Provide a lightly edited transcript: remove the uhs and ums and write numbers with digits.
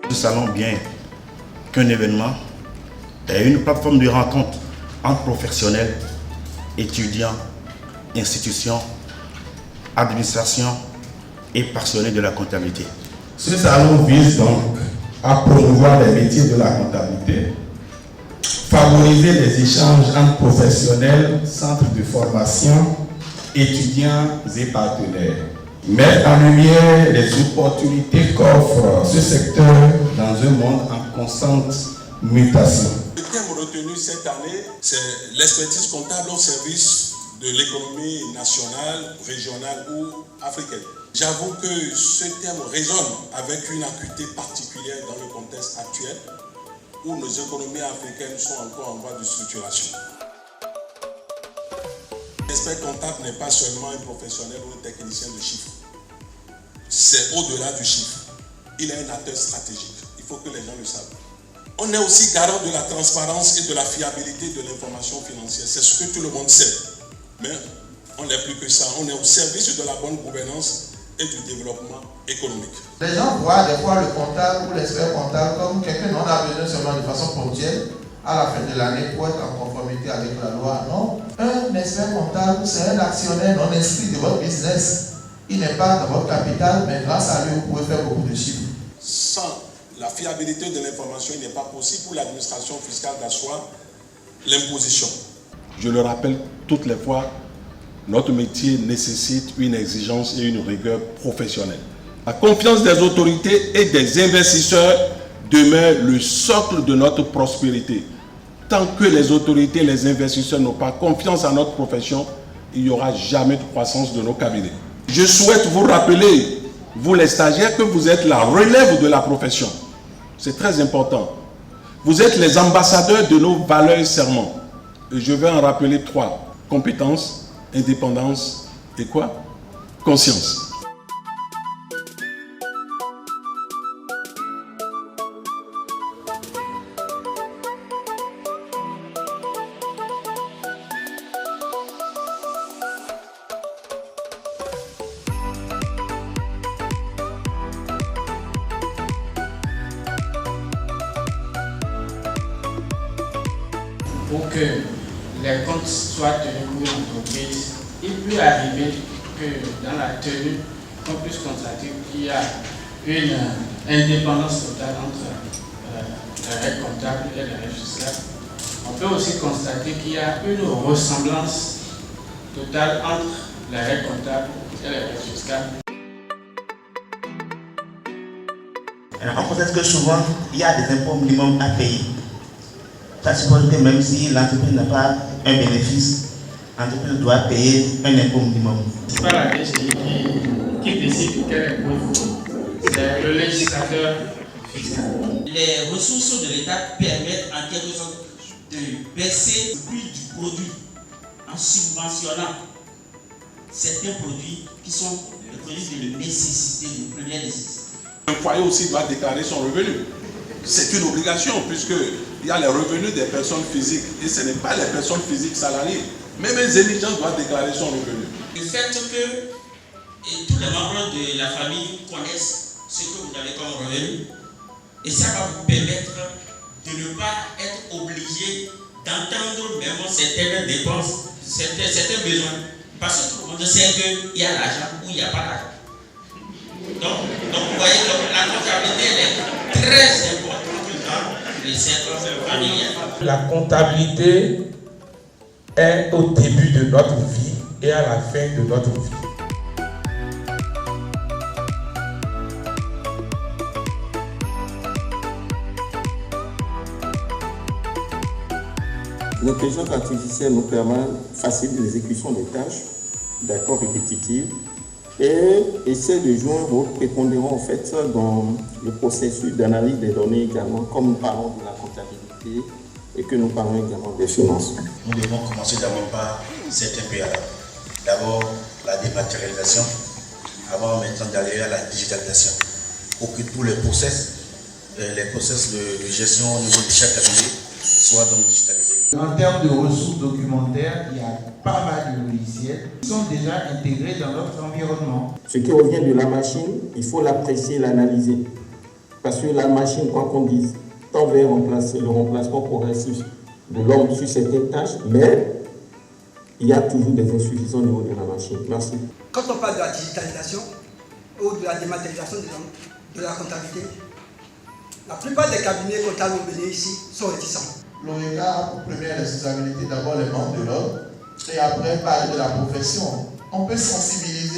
Ce salon, bien qu'un événement, est une plateforme de rencontre entre professionnels, étudiants, institutions, administrations et passionnés de la comptabilité. Ce salon vise donc à promouvoir les métiers de la comptabilité, favoriser les échanges entre professionnels, centres de formation, étudiants et partenaires, mettre en lumière les opportunités qu'offre ce secteur dans un monde en constante mutation. Le thème retenu cette année, c'est l'expertise comptable au service de l'économie nationale, régionale ou africaine. J'avoue que ce thème résonne avec une acuité particulière dans le contexte actuel où nos économies africaines sont encore en voie de structuration. L'expert comptable n'est pas seulement un professionnel ou un technicien de chiffres. C'est au-delà du chiffre. Il est un acteur stratégique. Il faut que les gens le savent. On est aussi garant de la transparence et de la fiabilité de l'information financière. C'est ce que tout le monde sait. Mais on n'est plus que ça. On est au service de la bonne gouvernance et du développement économique. Les gens voient des fois le comptable ou l'expert comptable comme quelqu'un dont on a besoin seulement de façon ponctuelle à la fin de l'année pour être en conformité avec la loi. Non, un expert comptable, c'est un actionnaire non inscrit de votre business. Il n'est pas dans votre capital, mais grâce à lui, vous pouvez faire beaucoup de chiffres. Sans la fiabilité de l'information, il n'est pas possible pour l'administration fiscale d'asseoir l'imposition. Je le rappelle toutes les fois, notre métier nécessite une exigence et une rigueur professionnelle. La confiance des autorités et des investisseurs demeure le socle de notre prospérité. Tant que les autorités et les investisseurs n'ont pas confiance en notre profession, il n'y aura jamais de croissance de nos cabinets. Je souhaite vous rappeler, vous les stagiaires, que vous êtes la relève de la profession. C'est très important. Vous êtes les ambassadeurs de nos valeurs et serments. Et je vais en rappeler 3. Compétence, indépendance et quoi? Conscience. Pour que les comptes soient tenus pour une entreprise, il peut arriver que dans la tenue, on puisse constater qu'il y a une indépendance totale entre les règles comptables et les règles fiscales. On peut aussi constater qu'il y a une ressemblance totale entre les règles comptables et les règles fiscales. On constate que souvent, il y a des impôts minimums à payer. Ça suppose que même si l'entreprise n'a pas un bénéfice, l'entreprise doit payer un impôt minimum. Ce n'est pas la DGI qui décide quel impôt il faut. C'est le législateur fiscal. Les ressources de l'État permettent en quelque sorte de baisser le prix du produit en subventionnant certains produits qui sont des produits de nécessité, de première nécessité. Un foyer aussi doit déclarer son revenu. C'est une obligation puisqu'il y a les revenus des personnes physiques et ce n'est pas les personnes physiques salariées. Même les indigents doivent déclarer son revenu. Le fait que tous les membres de la famille connaissent ce que vous avez comme revenu, et ça va vous permettre de ne pas être obligé d'entendre même certaines dépenses, certains besoins. Parce que tout le monde sait qu'il y a l'argent ou il n'y a pas l'argent. Donc vous voyez que la comptabilité elle est très importante dans les cercles familiales. La comptabilité est au début de notre vie et à la fin de notre vie. L'intelligence artificielle nous permet de faciliter l'exécution des tâches, d'accords répétitifs, et essaie de jouer un rôle prépondérant en fait dans le processus d'analyse des données également, comme nous parlons de la comptabilité et que nous parlons également des finances. Nous devons commencer d'abord par certains préalables. D'abord la dématérialisation, avant maintenant d'aller à la digitalisation, pour que tous les process de gestion au niveau de chaque cabinet soient donc digitalisés. En termes de ressources documentaires, il y a pas mal de logiciels qui sont déjà intégrés dans notre environnement. Ce qui revient de la machine, il faut l'apprécier, l'analyser. Parce que la machine, quoi qu'on dise, tend vers le remplacement progressif de l'homme sur certaines tâches, mais il y a toujours des insuffisances au niveau de la machine. Merci. Quand on parle de la digitalisation ou de la dématérialisation de la comptabilité, la plupart des cabinets comptables au ici sont réticents. L'OECA a pour première responsabilité d'abord les membres de l'ordre et après parler de la profession. On peut sensibiliser